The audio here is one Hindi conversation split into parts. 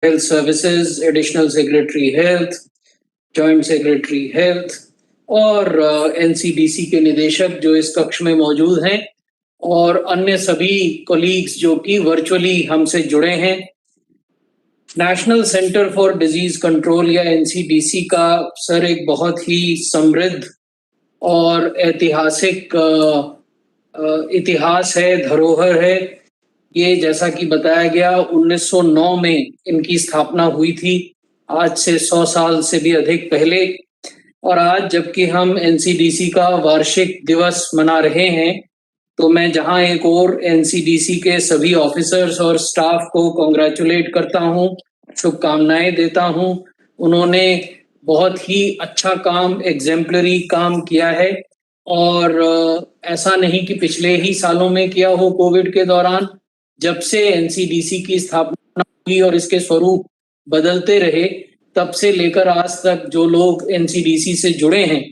Health services, additional secretary health, joint secretary health और एनसीडीसी के निदेशक जो इस कक्ष में मौजूद हैं और अन्य सभी कोलीग्स जो कि वर्चुअली हमसे जुड़े हैं। National centre for disease control या एनसीडीसी का सर एक बहुत ही समृद्ध और ऐतिहासिक इतिहास है, धरोहर है। ये जैसा कि बताया गया 1909 में इनकी स्थापना हुई थी, आज से 100 साल से भी अधिक पहले। और आज जबकि हम एनसीडीसी का वार्षिक दिवस मना रहे हैं, तो मैं जहां एक और एनसीडीसी के सभी ऑफिसर्स और स्टाफ को कॉन्ग्रेचुलेट करता हूं, शुभकामनाएं देता हूं। उन्होंने बहुत ही अच्छा काम, एग्जेम्पलरी काम किया है और ऐसा नहीं कि पिछले ही सालों में किया हो कोविड के दौरान। जब से एनसीडीसी की स्थापना हुई और इसके स्वरूप बदलते रहे, तब से लेकर आज तक जो लोग एनसीडीसी से जुड़े हैं,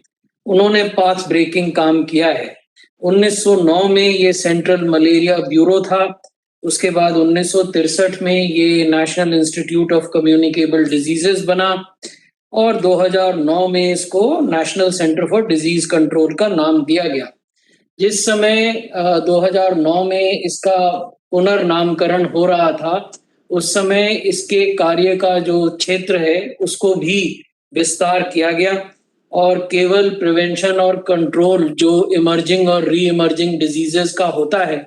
उन्होंने पाथ ब्रेकिंग काम किया है। 1909 में ये सेंट्रल मलेरिया ब्यूरो था। उसके बाद 1963 में ये national institute of communicable diseases बना और 2009 में इसको national centre for disease control का नाम दिया गया। जिस समय 2009 में इसका पुनर्नामकरण हो रहा था, उस समय इसके कार्य का जो क्षेत्र है उसको भी विस्तार किया गया और केवल प्रिवेंशन और कंट्रोल जो इमर्जिंग और री इमर्जिंग डिजीजेस का होता है,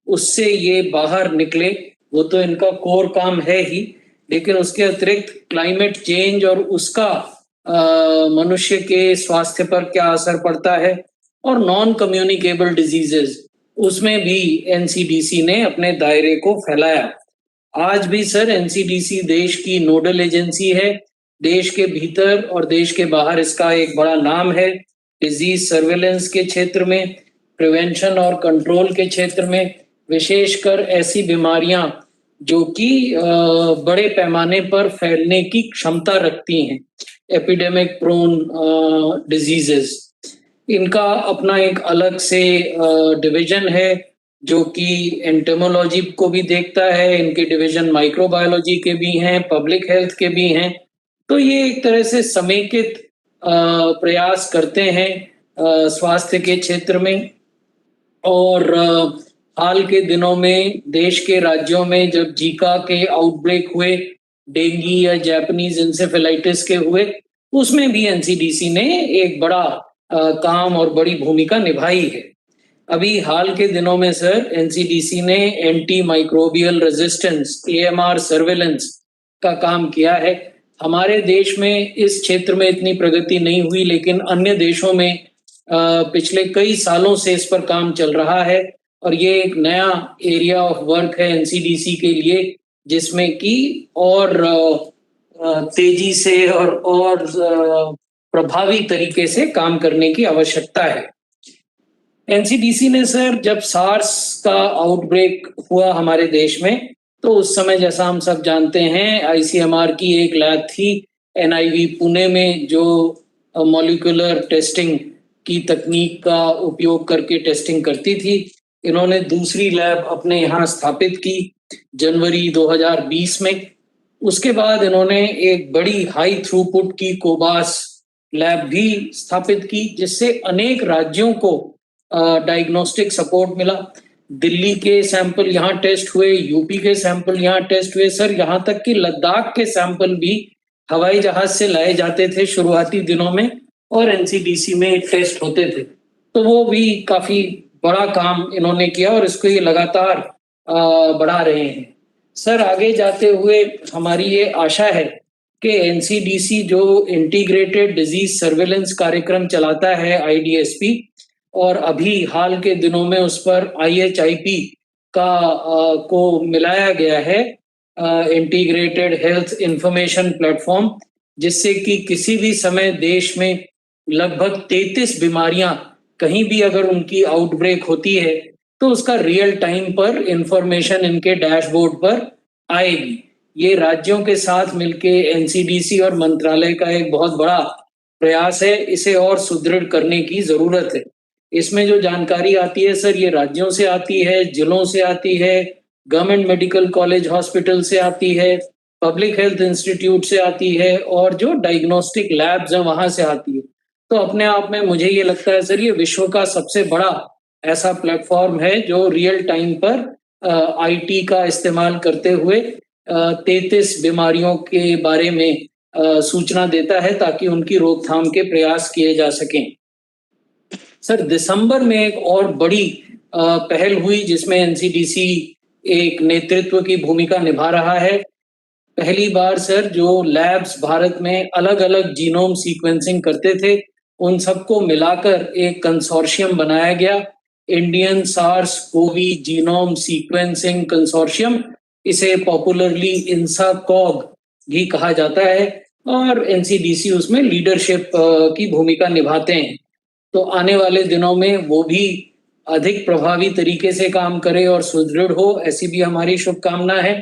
उससे ये बाहर निकले। वो तो इनका कोर काम है ही, लेकिन उसके अतिरिक्त क्लाइमेट चेंज और उसका मनुष्य के स्वास्थ्य पर क्या असर पड़ता है और नॉन कम्युनिकेबल डिजीजेस, उसमें भी एनसीडीसी ने अपने दायरे को फैलाया। आज भी सर एनसीडीसी देश की नोडल एजेंसी है। देश के भीतर और देश के बाहर इसका एक बड़ा नाम है। डिजीज सर्वेलेंस के क्षेत्र में, प्रिवेंशन और कंट्रोल के क्षेत्र में, विशेषकर ऐसी बीमारियां जो कि बड़े पैमाने पर फैलने की क्षमता रखती हैं, एपिडेमिक प्रोन डिजीजेस, इनका अपना एक अलग से डिवीजन है जो कि एंटेमोलॉजी को भी देखता है। इनके डिवीजन माइक्रोबायोलॉजी के भी हैं, पब्लिक हेल्थ के भी हैं। तो ये एक तरह से समेकित प्रयास करते हैं स्वास्थ्य के क्षेत्र में। और हाल के दिनों में देश के राज्यों में जब जीका के आउटब्रेक हुए, डेंगू या जापानीज इंसेफेलाइटिस के हुए, उसमें भी एनसीडीसी ने एक बड़ा काम और बड़ी भूमिका निभाई है। अभी हाल के दिनों में सर एनसीडीसी ने anti microbial resistance AMR surveillance का काम किया है। हमारे देश में इस क्षेत्र में इतनी प्रगति नहीं हुई, लेकिन अन्य देशों में पिछले कई सालों से इस पर काम चल रहा है और ये एक नया एरिया ऑफ वर्क है एनसीडीसी के लिए, जिसमें कि और तेजी से और प्रभावी तरीके से काम करने की आवश्यकता है। एनसीडीसी ने सर जब सार्स का आउटब्रेक हुआ हमारे देश में, तो उस समय जैसा हम सब जानते हैं आईसीएमआर की एक लैब थी एनआईवी पुणे में, जो मॉलिक्यूलर टेस्टिंग की तकनीक का उपयोग करके टेस्टिंग करती थी। इन्होंने दूसरी लैब अपने यहाँ स्थापित की जनवरी 2020 में। उसके बाद इन्होंने एक बड़ी हाई थ्रूपुट की कोबास लैब भी स्थापित की, जिससे अनेक राज्यों को डायग्नोस्टिक सपोर्ट मिला। दिल्ली के सैंपल यहाँ टेस्ट हुए, यूपी के सैंपल यहाँ टेस्ट हुए, सर यहाँ तक कि लद्दाख के सैंपल भी हवाई जहाज से लाए जाते थे शुरुआती दिनों में और एनसीडीसी में टेस्ट होते थे। तो वो भी काफी बड़ा काम इन्होंने किया और इसको ये लगातार बढ़ा रहे हैं। सर आगे जाते हुए हमारी ये आशा है कि एनसीडीसी जो इंटीग्रेटेड डिजीज सर्वेलेंस कार्यक्रम चलाता है आईडीएसपी, और अभी हाल के दिनों में उस पर आईएचआईपी का को मिलाया गया है, इंटीग्रेटेड हेल्थ इंफॉर्मेशन प्लेटफॉर्म, जिससे कि किसी भी समय देश में लगभग 33 बीमारियां कहीं भी अगर उनकी आउटब्रेक होती है तो उसका रियल टाइम पर इंफॉर्मेशन इनके डैशबोर्ड पर आएगी। ये राज्यों के साथ मिलके एनसीडीसी और मंत्रालय का एक बहुत बड़ा प्रयास है। इसे और सुदृढ़ करने की जरूरत है। इसमें जो जानकारी आती है सर, ये राज्यों से आती है, जिलों से आती है, गवर्नमेंट मेडिकल कॉलेज हॉस्पिटल से आती है, पब्लिक हेल्थ इंस्टीट्यूट से आती है और जो डायग्नोस्टिक लैब्स हैं वहां से आती है। तो अपने आप में मुझे ये लगता है सर, ये विश्व का सबसे बड़ा ऐसा प्लेटफॉर्म है जो रियल टाइम पर आईटी का इस्तेमाल करते हुए 33 बीमारियों के बारे में सूचना देता है ताकि उनकी रोकथाम के प्रयास किए जा सकें। सर, दिसंबर में एक और बड़ी पहल हुई जिसमें एनसीडीसी एक नेतृत्व की भूमिका निभा रहा है। पहली बार सर, जो लैब्स भारत में अलग-अलग जीनोम सीक्वेंसिंग करते थे, उन सबको मिलाकर एक कंसोर्शियम बनाया गया, Indian SARS CoV genome sequencing consortium. इसे पॉपुलरली इंसाकॉग भी कहा जाता है और एनसीडीसी उसमें लीडरशिप की भूमिका निभाते हैं। तो आने वाले दिनों में वो भी अधिक प्रभावी तरीके से काम करे और सुदृढ़ हो, ऐसी भी हमारी शुभकामना है।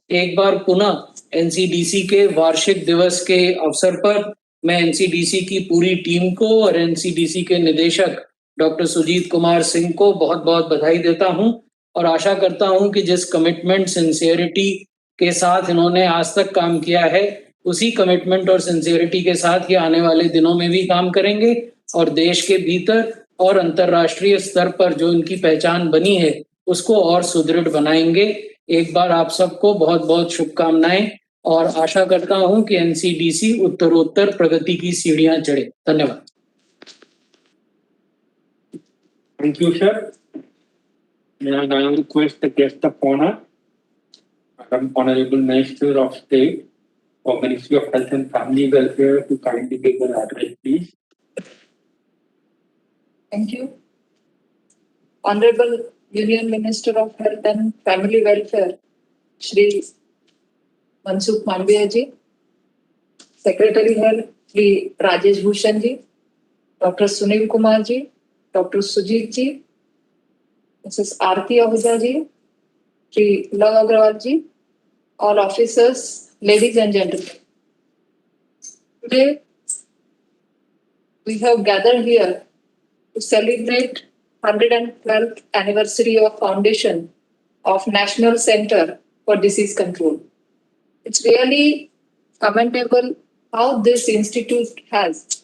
एक बार पुनः एनसीडीसी के वार्षिक दिवस के अवसर पर मैं एनसीडीसी की पूरी टीम को और एनसीडीसी के निदेशक डॉक्टर सुजीत कुमार सिंह को बहुत-बहुत बधाई देता हूं और आशा करता हूं कि जिस कमिटमेंट, सिंसियरिटी के साथ इन्होंने आज तक काम किया है, उसी कमिटमेंट और सिंसियरिटी के साथ ये आने वाले दिनों में भी काम करेंगे और देश के भीतर और अंतर्राष्ट्रीय स्तर पर जो इनकी पहचान बनी है, उसको और सुदृढ़ बनाएंगे। एक बार आप सबको बहुत-बहुत शुभकामनाएं और आशा करता हूं कि एनसीडीसी उत्तरोत्तर प्रगति की सीढ़ियां चढ़े। धन्यवाद। Thank you, sir. May I now request the guest of honor, Madam Honorable Minister of State for Ministry of Health and Family Welfare, to kindly take the address, please. Thank you. Honorable Union Minister of Health and Family Welfare, Shri Mansukh Mandaviya ji, Secretary Health, Shri Rajesh Bhushan ji, Dr. Sunil Kumar ji, Dr. Sujit ji, Mrs. Aarti Ahuja ji, Shri Love Agrawal ji, all officers, ladies and gentlemen. Today, we have gathered here to celebrate 112th anniversary of foundation of National Center for Disease Control. It's really commendable how this institute has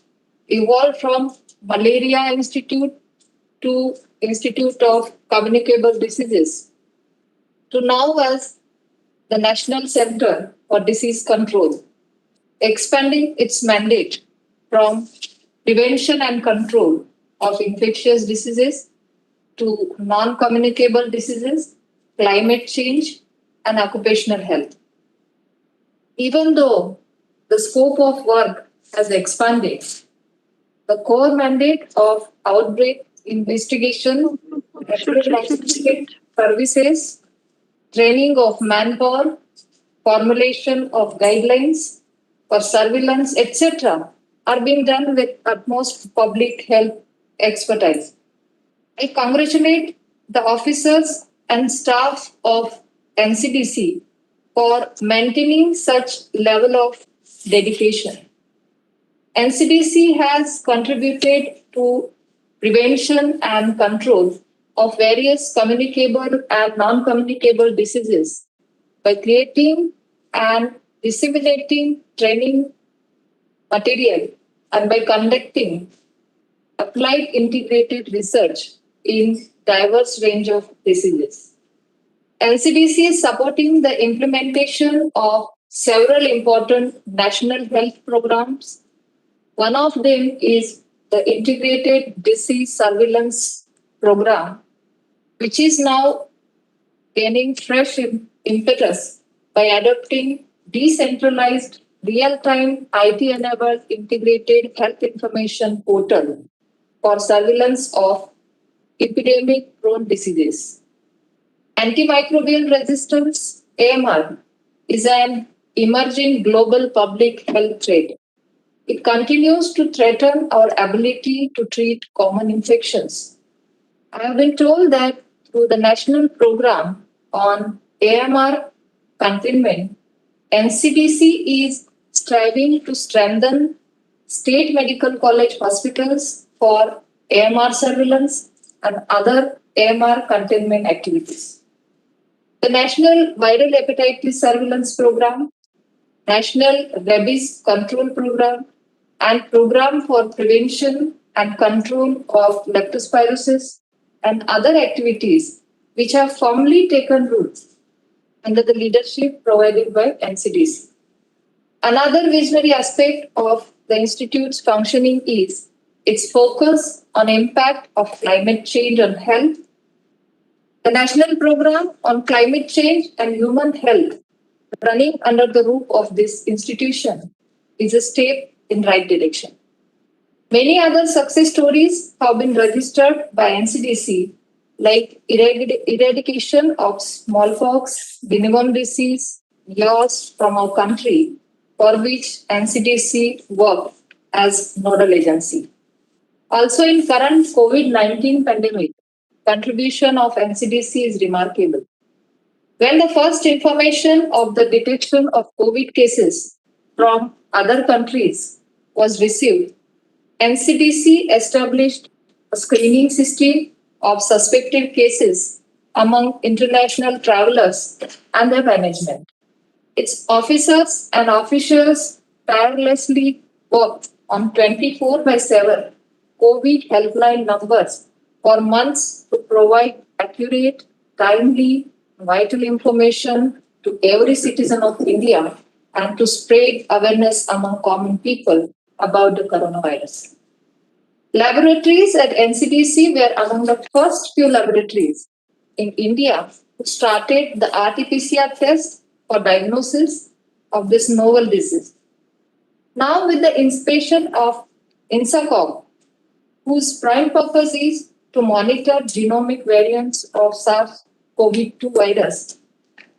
evolved from Malaria Institute to Institute of Communicable Diseases to now as the National Center for Disease Control, expanding its mandate from prevention and control of infectious diseases to non-communicable diseases, climate change, and occupational health. Even though the scope of work has expanded, the core mandate of outbreak investigation, services, training of manpower, formulation of guidelines for surveillance, etc., are being done with utmost public health expertise. I congratulate the officers and staff of NCDC for maintaining such level of dedication. NCDC has contributed to prevention and control of various communicable and non-communicable diseases by creating and disseminating training material and by conducting applied integrated research in diverse range of diseases. NCDC is supporting the implementation of several important national health programs. One of them is the Integrated Disease Surveillance Program, which is now gaining fresh impetus by adopting decentralized real-time IT-enabled integrated health information portal for surveillance of epidemic-prone diseases. Antimicrobial resistance, AMR, is an emerging global public health threat. It continues to threaten our ability to treat common infections. I have been told that through the national program on AMR containment, NCDC is striving to strengthen state medical college hospitals for AMR surveillance and other AMR containment activities. The National Viral Hepatitis Surveillance Program National Rabies Control Program, and Program for Prevention and Control of Leptospirosis, and other activities which have firmly taken root under the leadership provided by NCDC. Another visionary aspect of the Institute's functioning is its focus on impact of climate change on health. The National Program on Climate Change and Human Health, running under the roof of this institution, is a step in right direction. Many other success stories have been registered by NCDC, like eradication of smallpox, minimum disease, loss from our country, for which NCDC worked as nodal agency. Also, in current COVID-19 pandemic, contribution of NCDC is remarkable. When the first information of the detection of COVID cases from other countries was received, NCDC established a screening system of suspected cases among international travelers and their management. Its officers and officials tirelessly worked on 24 by 7 COVID helpline numbers for months to provide accurate, timely, vital information to every citizen of India and to spread awareness among common people about the coronavirus. Laboratories at NCDC were among the first few laboratories in India who started the RT-PCR test for diagnosis of this novel disease. Now, with the inspiration of INSACOG, whose prime purpose is to monitor genomic variants of SARS-CoV-2 virus,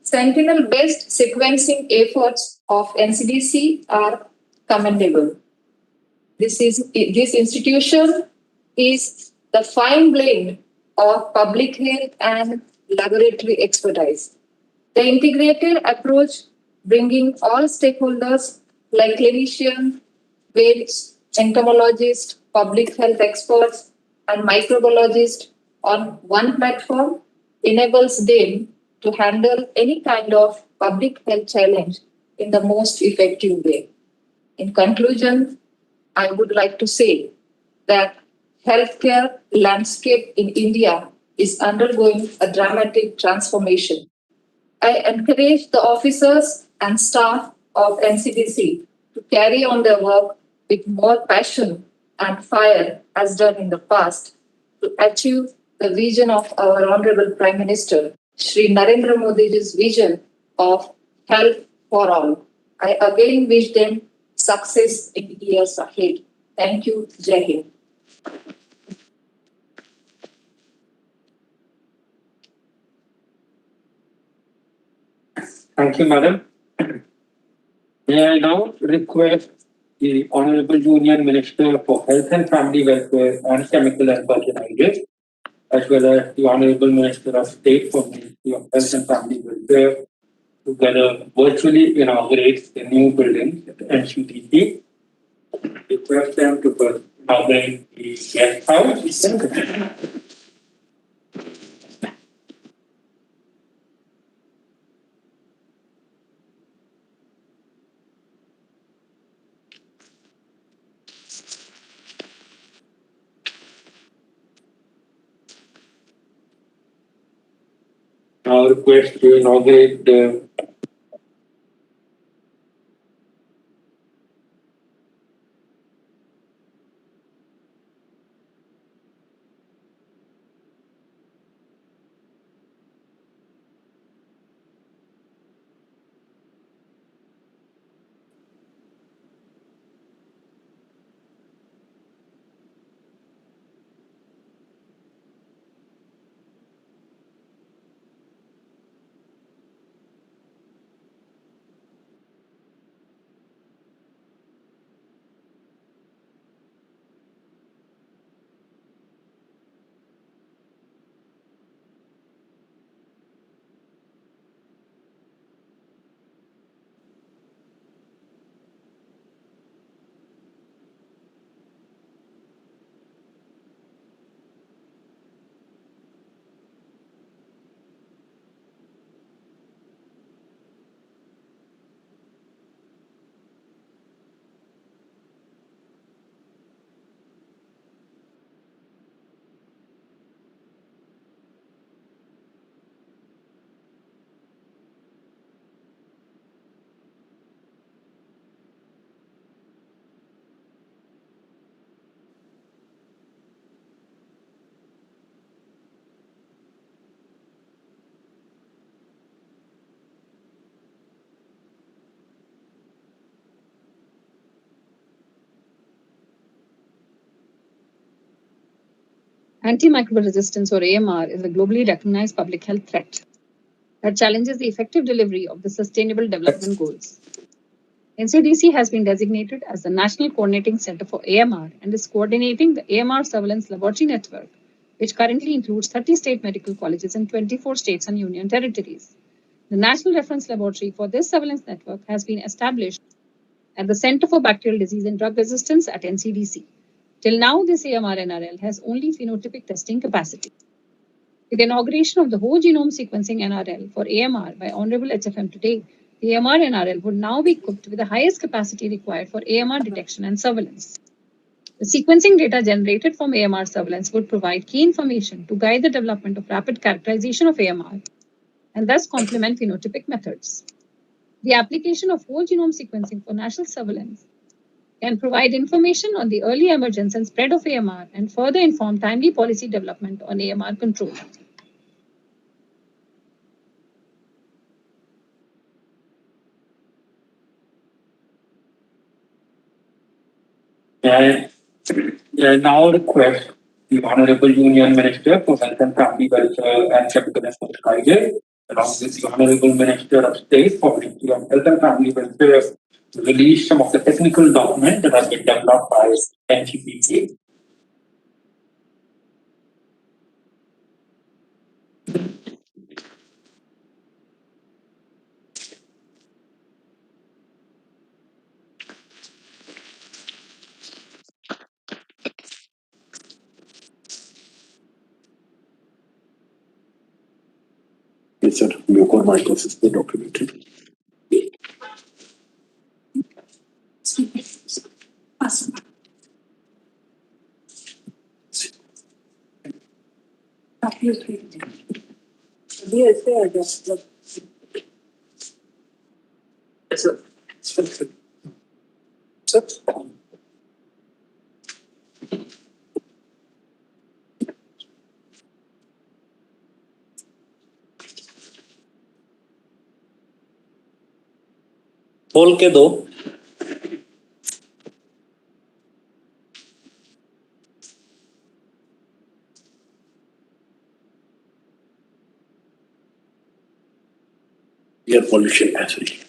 Sentinel-based sequencing efforts of NCDC are commendable. This institution is the fine blend of public health and laboratory expertise. The integrated approach bringing all stakeholders like clinicians, vets, entomologists, public health experts, and microbiologists on one platform enables them to handle any kind of public health challenge in the most effective way. In conclusion, I would like to say that healthcare landscape in India is undergoing a dramatic transformation. I encourage the officers and staff of NCDC to carry on their work with more passion and fire as done in the past to achieve the vision of our Honorable Prime Minister, Shri Narendra Modi's vision of health for all. I again wish them success in years ahead. Thank you. Jai Hind. Thank you, Madam. May I now request the Honorable Union Minister for Health and Family Welfare and Chemical and Fertilizers, as well as the Honorable Minister of State for Ministry of Health and Family Welfare, together virtually inaugurate the new building at NCDC. Request them to first inaugurate the guest house. Now request to inaugurate the Antimicrobial resistance, or AMR, is a globally recognized public health threat that challenges the effective delivery of the Sustainable Development Goals. NCDC has been designated as the National Coordinating Center for AMR and is coordinating the AMR Surveillance Laboratory Network, which currently includes 30 state medical colleges in 24 states and union territories. The National Reference Laboratory for this surveillance network has been established at the Center for Bacterial Disease and Drug Resistance at NCDC. Till now, this AMR-NRL has only phenotypic testing capacity. With the inauguration of the whole genome sequencing NRL for AMR by Honorable HFM today, the AMR-NRL would now be equipped with the highest capacity required for AMR detection and surveillance. The sequencing data generated from AMR surveillance would provide key information to guide the development of rapid characterization of AMR and thus complement phenotypic methods. The application of whole genome sequencing for national surveillance can provide information on the early emergence and spread of AMR and further inform timely policy development on AMR control. I now request the Honorable Union Minister for Health and Family Welfare and Chemical and Fertilizer, along with the Honorable Minister of State for Ministry of Health and Family Welfare, to release some of the technical documents that have been developed by NCPC. Yes, sir. Mucormycosis is documented. Yes, sir. Sir. खोल के दो. Air pollution actually.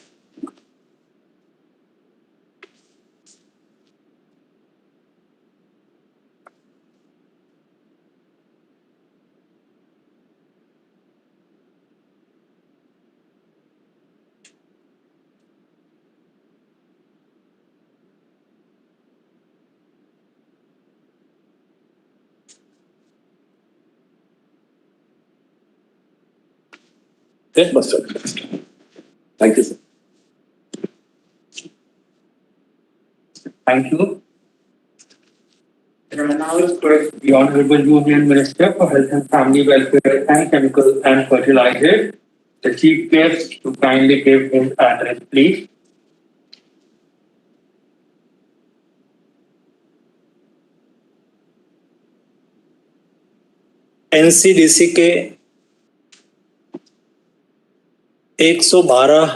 Yes, sir. Thank you, sir. Thank you. And I now request the Honorable Union Minister for Health and Family Welfare and Chemical and Fertilizer, the Chief Guest, to kindly give his address, please. NCDC के 112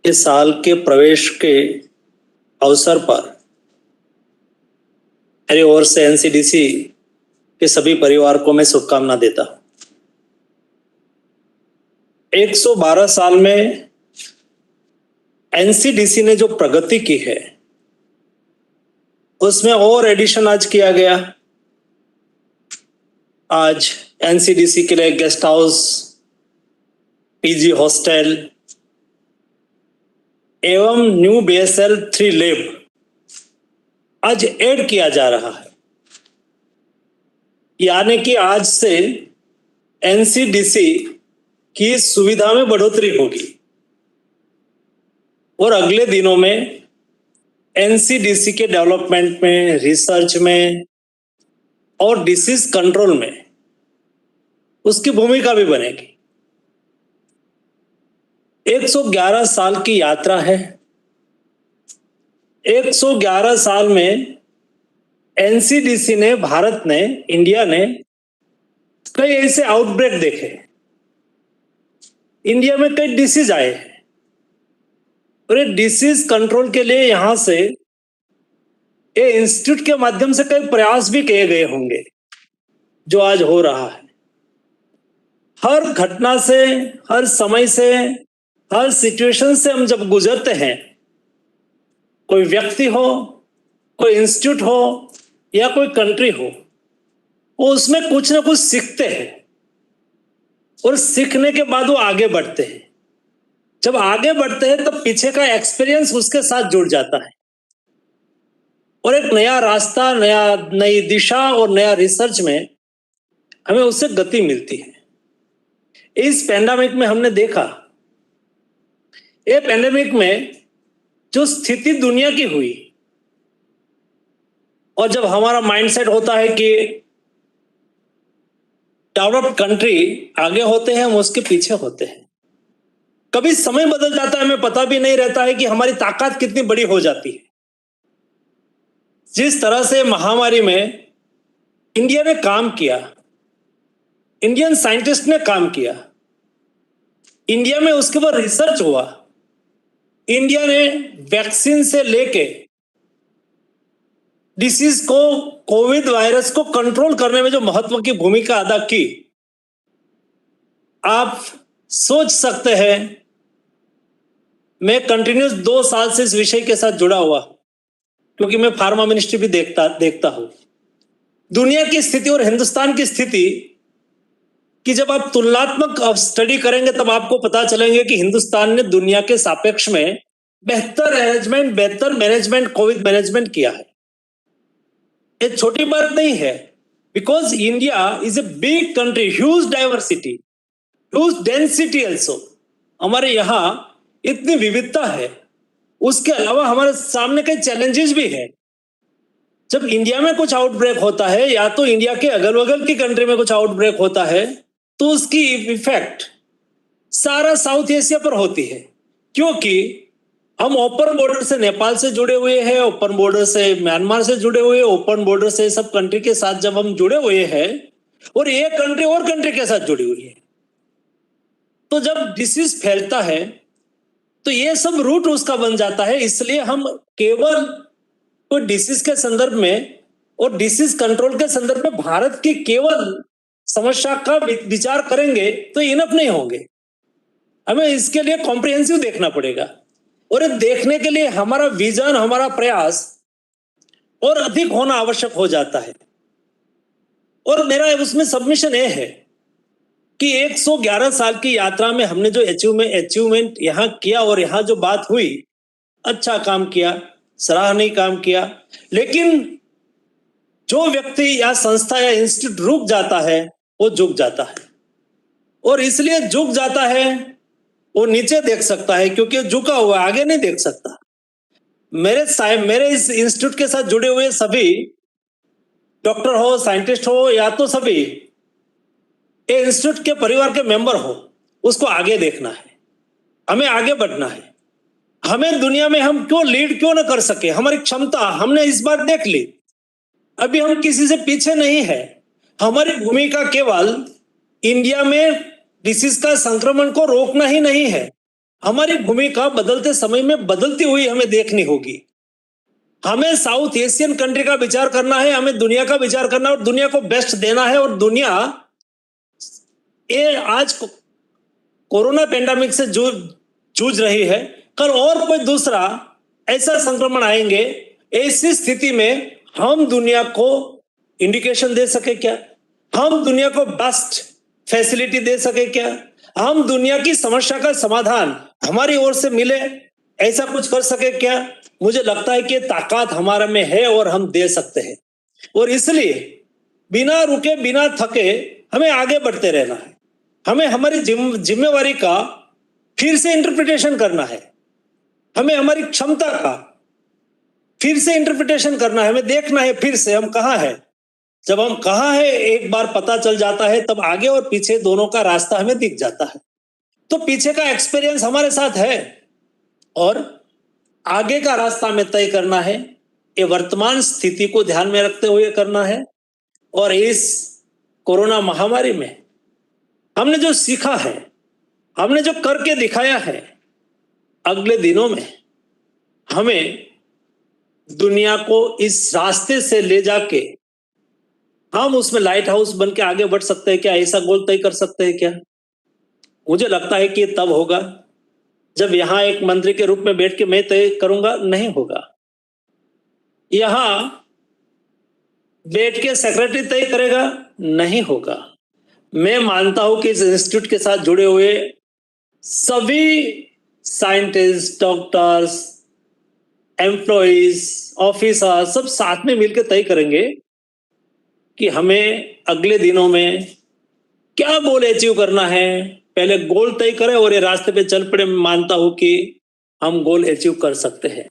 के साल के प्रवेश के अवसर पर मेरी ओर से एनसीडीसी के सभी परिवार को मैं शुभकामना देता हूं. 112 साल में एनसीडीसी ने जो प्रगति की है उसमें और एडिशन आज किया गया. आज एनसीडीसी के लिए गेस्ट हाउस, पीजी हॉस्टल एवं न्यू बीएसएल 3 लैब आज ऐड किया जा रहा है. यानी कि आज से एनसीडीसी की सुविधा में बढ़ोतरी होगी और अगले दिनों में एनसीडीसी के डेवलपमेंट में, रिसर्च में और डिसीज कंट्रोल में उसकी भूमिका भी बनेगी. 111 साल की यात्रा है. 111 साल में एनसीडीसी ने, भारत ने, इंडिया ने कई ऐसे आउटब्रेक देखे. इंडिया में कई डिसीज आए हैं और ये डिसीज कंट्रोल के लिए यहां से ये इंस्टीट्यूट के माध्यम से कई प्रयास भी किए गए होंगे जो आज हो रहा है। हर घटना से, हर समय से, हर सिचुएशन से हम जब गुजरते हैं, कोई व्यक्ति हो, कोई इंस्टीट्यूट हो या कोई कंट्री हो, वो उसमें कुछ ना कुछ सीखते हैं और सीखने के बाद वो आगे बढ़ते हैं। जब आगे बढ़ते हैं तब पीछे का एक्सपीरियंस उसके साथ जुड़ जाता है और एक नया रास्ता, नई दिशा और नया रिसर्च में हमें उससे गति मिलती है। इस पैंडेमिक में हमने देखा, ये पैंडेमिक में जो स्थिति दुनिया की हुई, और जब हमारा माइंडसेट होता है कि डेवलप्ड कंट्री आगे होते हैं, हम उसके पीछे होते हैं। कभी समय बदल जाता है, हमें पता भी नहीं रहता है कि हमारी ताकत कितनी बड़ी हो जाती है। जिस तरह से महामारी में इंडिया ने काम किया, इंडियन साइंटिस्ट ने काम किया, इंडिया में उसके ऊपर रिसर्च हुआ, इंडिया ने वैक्सीन से लेके डिसीज को, कोविड वायरस को कंट्रोल करने में जो महत्व की भूमिका अदा की, आप सोच सकते हैं। मैं कंटिन्यूस 2 साल से इस विषय के साथ जुड़ा हुआ, क्योंकि मैं फार्मा मिनिस्ट्री भी देखता हूं। दुनिया की स्थिति और हिंदुस्तान की स्थिति कि जब आप तुलनात्मक स्टडी करेंगे तब आपको पता चलेंगे कि हिंदुस्तान ने दुनिया के सापेक्ष में बेहतर मैनेजमेंट कोविड मैनेजमेंट किया है। ये छोटी बात नहीं है, because India is a big country, huge diversity, huge density also. हमारे यहाँ इतनी विविधता है, उसके अलावा हमारे सामने कई चैलेंजेस भी है। जब इंडिया में कुछ आउटब्रेक होता है या तो इंडिया के अगल बगल की कंट्री में कुछ आउटब्रेक होता है, तो उसकी इफेक्ट सारा साउथ एशिया पर होती है, क्योंकि हम ओपन बॉर्डर से नेपाल से जुड़े हुए हैं, ओपन बॉर्डर से म्यांमार से जुड़े हुए, ओपन बॉर्डर से सब कंट्री के साथ जब हम जुड़े हुए हैं और ये कंट्री और कंट्री के साथ जुड़ी हुई है, तो जब डिसीज फैलता है तो ये सब रूट उसका बन जाता है। इसलिए हम केवल कोई डिसीज के संदर्भ में और डिसीज कंट्रोल के संदर्भ में भारत की केवल समस्या का विचार करेंगे तो इनफ नहीं होंगे, हमें इसके लिए कॉम्प्रिहेंसिव देखना पड़ेगा। और देखने के लिए हमारा विजन, हमारा प्रयास और अधिक होना आवश्यक हो जाता है। और मेरा उसमें सबमिशन ये है कि 111 साल की यात्रा में हमने जो अचीवमेंट यहाँ किया और यहाँ जो बात हुई, अच्छा काम किया, सराहनीय काम किया, लेकिन जो व्यक्ति या संस्था या इंस्टीट्यूट रुक जाता है वो झुक जाता है, और इसलिए झुक जाता है, वो नीचे देख सकता है क्योंकि झुका हुआ आगे नहीं देख सकता। मेरे इस इंस्टीट्यूट के साथ जुड़े हुए सभी डॉक्टर हो, साइंटिस्ट हो, या तो सभी ये इंस्टीट्यूट के परिवार के मेंबर हो, उसको आगे देखना है, हमें आगे बढ़ना है। हमें दुनिया में हम लीड क्यों ना कर सके, हमारी क्षमता हमने इस बार देख ली। अभी हम किसी से पीछे नहीं है। हमारी भूमिका केवल इंडिया में डिसीज का संक्रमण को रोकना ही नहीं है, हमारी भूमिका बदलते समय में बदलती हुई हमें देखनी होगी। हमें साउथ एशियन कंट्री का विचार करना है, हमें दुनिया का विचार करना है और दुनिया को बेस्ट देना है। और दुनिया ये आज कोरोना पेंडेमिक से जूझ रही है, कल और कोई दूसरा ऐसा संक्रमण आएंगे। ऐसी स्थिति में हम दुनिया को इंडिकेशन दे सके क्या, हम दुनिया को बेस्ट फैसिलिटी दे सके क्या, हम दुनिया की समस्या का समाधान हमारी ओर से मिले, ऐसा कुछ कर सके क्या? मुझे लगता है कि ताकत हमारे में है और हम दे सकते हैं। और इसलिए बिना रुके, बिना थके हमें आगे बढ़ते रहना है। हमें हमारी जिम्मेवारी का फिर से इंटरप्रिटेशन करना है, हमें हमारी क्षमता का फिर से इंटरप्रिटेशन करना है, हमें देखना है फिर से हम कहाँ हैं। जब हम कहाँ हैं एक बार पता चल जाता है, तब आगे और पीछे दोनों का रास्ता हमें दिख जाता है। तो पीछे का एक्सपीरियंस हमारे साथ है और आगे का रास्ता हमें तय करना है। ये वर्तमान स्थिति को ध्यान में रखते हुए करना है। और इस कोरोना महामारी में हमने जो सीखा है, हमने जो करके दिखाया है, अगले दिनों में हमें दुनिया को इस रास्ते से ले जाके हम उसमें लाइट हाउस बन के आगे बढ़ सकते हैं क्या? ऐसा गोल तय कर सकते हैं क्या? मुझे लगता है कि तब होगा जब यहां एक मंत्री के रूप में बैठ के मैं तय करूंगा, नहीं होगा। यहां बैठ के सेक्रेटरी तय करेगा, नहीं होगा। मैं मानता हूं कि इस इंस्टीट्यूट के साथ जुड़े हुए सभी साइंटिस्ट, डॉक्टर्स, एम्प्लॉइज, ऑफिसर सब साथ में मिलकर तय करेंगे कि हमें अगले दिनों में क्या गोल अचीव करना है। पहले गोल तय करें और ये रास्ते पे चल पड़े। मैं मानता हूं कि हम गोल अचीव कर सकते हैं।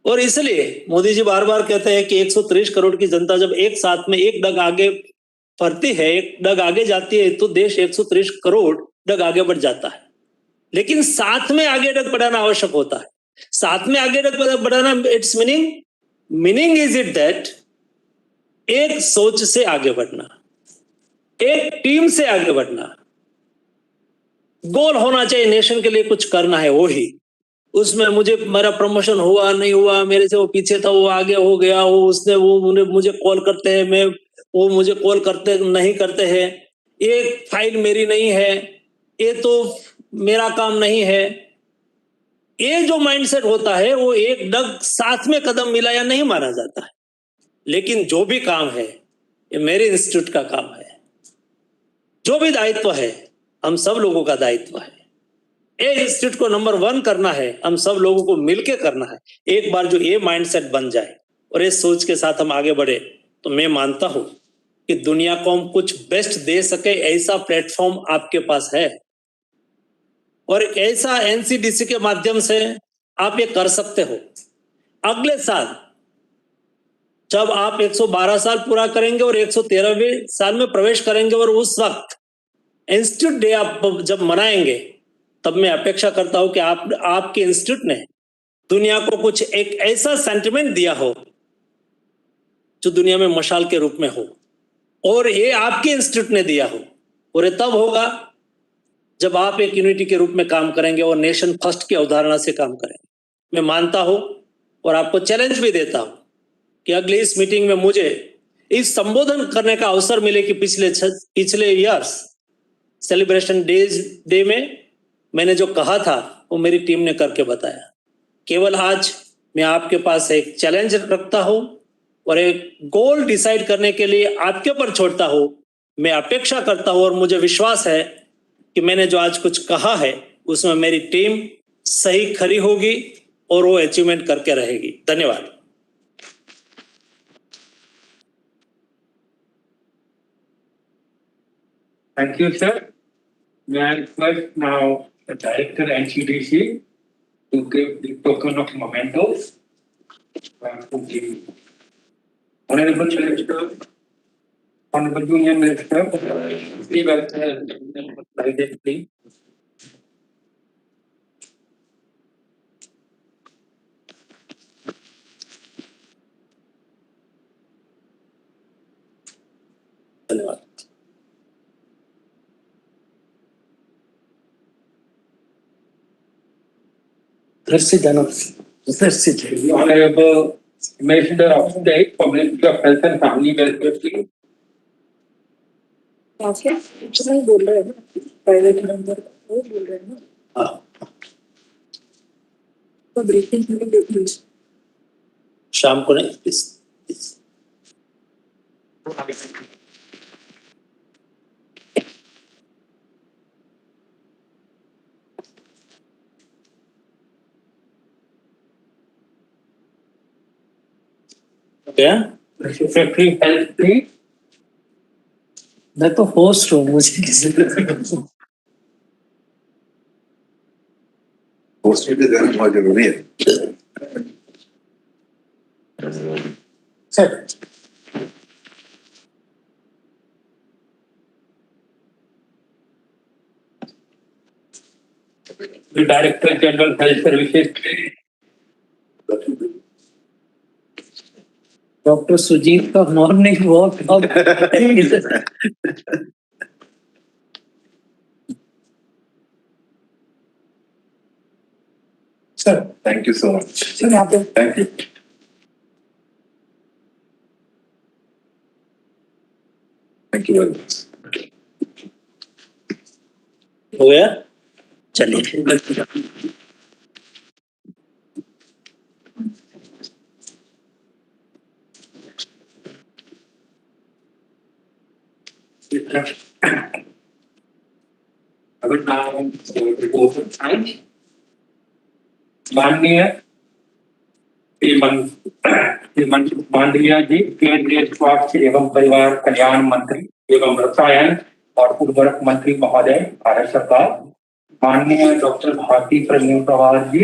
और इसलिए मोदी जी बार बार कहते हैं कि 130 करोड़ की जनता जब एक साथ में एक डग आगे बढ़ती है, एक डग आगे जाती है, तो देश 130 करोड़ डग आगे बढ़ जाता है। लेकिन साथ में आगे डग बढ़ाना आवश्यक होता है। साथ में आगे डग बढ़ाना, it's meaning is it that एक सोच से आगे बढ़ना, एक टीम से आगे बढ़ना। गोल होना चाहिए, नेशन के लिए कुछ करना है, वो ही। उसमें मुझे मेरा प्रमोशन हुआ नहीं हुआ, मेरे से वो पीछे था वो आगे हो गया, वो उसने वो मुझे कॉल करते हैं, मैं वो मुझे कॉल करते नहीं करते हैं, ये फाइल मेरी नहीं है, ये तो मेरा काम नहीं है। ये जो माइंडसेट होता है वो एक डग साथ में कदम मिलाया नहीं माना जाता है। लेकिन जो भी काम है ये मेरे इंस्टीट्यूट का काम है। जो भी दायित्व है हम सब लोगों का दायित्व है। ये इंस्टीट्यूट को नंबर 1 करना है, हम सब लोगों को मिलकर करना है। एक बार जो ये माइंडसेट बन जाए और इस सोच के साथ हम आगे बढ़े, तो मैं मानता हूं कि दुनिया को हम कुछ बेस्ट दे सके ऐसा प्लेटफॉर्म आपके पास है। और ऐसा एनसीडीसी के माध्यम से आप ये कर सकते हो। अगले साल जब आप 112 साल पूरा करेंगे और 113वें साल में प्रवेश करेंगे और उस वक्त इंस्टीट्यूट डे आप जब मनाएंगे, तब मैं अपेक्षा करता हूं कि आपके इंस्टीट्यूट ने दुनिया को कुछ एक ऐसा सेंटिमेंट दिया हो जो दुनिया में मशाल के रूप में हो, और ये आपके इंस्टीट्यूट ने दिया हो। और ये तब होगा जब आप एक यूनिटी के रूप में काम करेंगे और नेशन फर्स्ट की अवधारणा से काम करेंगे। मैं मानता हूं और आपको चैलेंज भी देता हूं कि अगली इस मीटिंग में मुझे इस संबोधन करने का अवसर मिले कि पिछले ईयर्स सेलिब्रेशन डे में मैंने जो कहा था वो मेरी टीम ने करके बताया। केवल आज मैं आपके पास एक चैलेंज रखता हूं और एक गोल डिसाइड करने के लिए आपके ऊपर छोड़ता हूं। मैं अपेक्षा करता हूं और मुझे विश्वास है कि मैंने जो आज कुछ कहा है उसमें मेरी टीम सही खरी होगी और वो अचीवमेंट करके रहेगी। धन्यवाद। Thank you, sir. May I request now the Director NCDC to give the token of mementos to the Honorable Minister, Honorable Union Minister, Sri Welfare President, please. धन्यवाद। घर से जाना, घर से जाइए। The Honorable Minister of State for Ministry of Health and Family Welfare, please. नहीं बोल रहे हैं ना, प्राइवेट नंबर वो बोल रहे हैं ना, हाँ, तो ब्रीथिंग के लिए प्लीज। शाम को नहीं, प्लीज। क्या? Secretary Health, please. मैं तो होस्ट हूँ, मुझे किसी पोस्ट पे जाना बहुत जरूरी है। Sir. The Director General Health Services, please. Doctor Sujit का मॉर्निंग वॉक अब Sir. Thank you so much. Sir यहाँ पे Thank you. Thank you very much. हो गया? चलिए अगर नाम रिपोर्ट माननीय मांडविया जी, केंद्रीय स्वास्थ्य एवं परिवार कल्याण मंत्री एवं रसायन और उर्वरक मंत्री महोदय, भारत सरकार। माननीय डॉक्टर भारती प्रवीण पवार जी,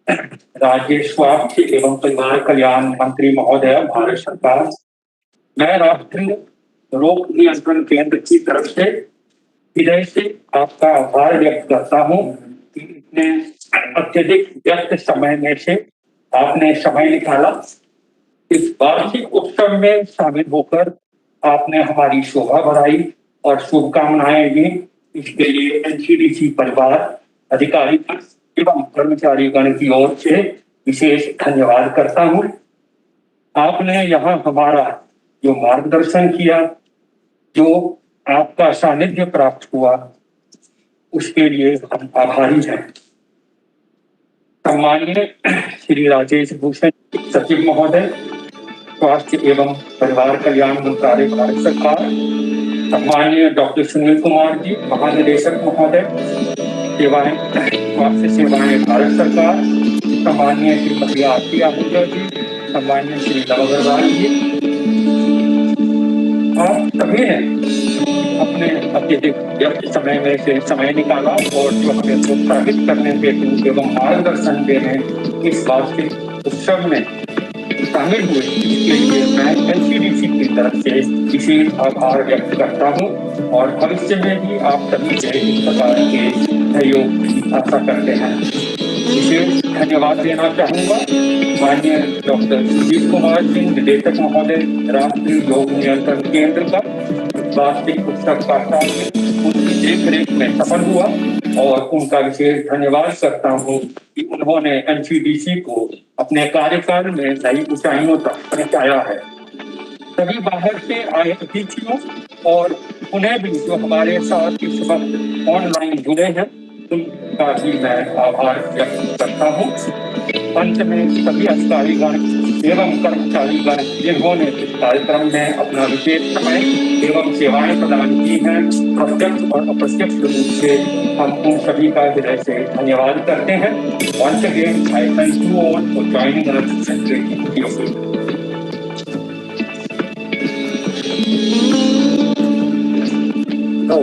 राज्य स्वास्थ्य एवं परिवार कल्याण मंत्री महोदय, भारत सरकार। मैं राष्ट्रीय रोग नियंत्रण केंद्र की तरफ से हृदय से आपका आभार व्यक्त करता हूँ कि इतने अत्यधिक व्यस्त समय में से आपने समय निकाला इस वार्षिक उत्सव में शामिल होकर। आपने हमारी शोभा बढ़ाई और शुभकामनाएं दी। इसके लिए एनसीडीसी परिवार, अधिकारी एवं कर्मचारीगण की ओर से विशेष धन्यवाद करता हूँ। आपने यहाँ हमारा जो मार्गदर्शन किया, जो आपका सानिध्य प्राप्त हुआ, उसके लिए हम आभारी हैं। सम्माननीय श्री राजेश भूषण सचिव महोदय, स्वास्थ्य एवं परिवार कल्याण मंत्रालय, भारत सरकार। सम्माननीय डॉक्टर सुनील कुमार जी, महानिदेशक महोदय, सेवाएं स्वास्थ्य सेवाएं, भारत सरकार। सम्माननीय श्रीमती आरती आहूजा जी, सम्माननीय श्री लव अग्रवाल जी, आप सभी ने अपने अत्यधिक व्यस्त समय में से समय निकाला और जो हमें प्रोत्साहित करने हेतु एवं मार्गदर्शन देने इस वार्षिक उत्सव में शामिल हुए, इसके लिए मैं एनसीडीसी की तरफ से विशेष आभार व्यक्त करता हूँ और भविष्य में भी आप सभी से इस प्रकार के सहयोग की आशा करते हैं। विशेष धन्यवाद देना चाहूंगा माननीय डॉक्टर सुजीत कुमार सिंह, निदेशक महोदय, राष्ट्रीय रोग नियंत्रण केंद्र का वार्षिक उत्सव का कार्य उनकी देखरेख में सफल हुआ और उनका विशेष धन्यवाद करता हूँ कि उन्होंने एनसीडीसी को अपने कार्यकाल में नई ऊंचाइयों तक पहुंचाया है। सभी बाहर से आए अतिथियों और उन्हें भी जो हमारे साथ इस वक्त ऑनलाइन जुड़े हैं, उनका भी मैं आभार व्यक्त करता हूँ। अंत में सभी अधिकारीगण एवं कर्मचारीगण जिन्होंने इस कार्यक्रम में अपना विशेष समय एवं सेवाएं प्रदान की हैं, प्रत्यक्ष और अप्रत्यक्ष रूप से हम उन सभी का हृदय से धन्यवाद करते हैं। Once again, I thank you all for joining us and taking the Now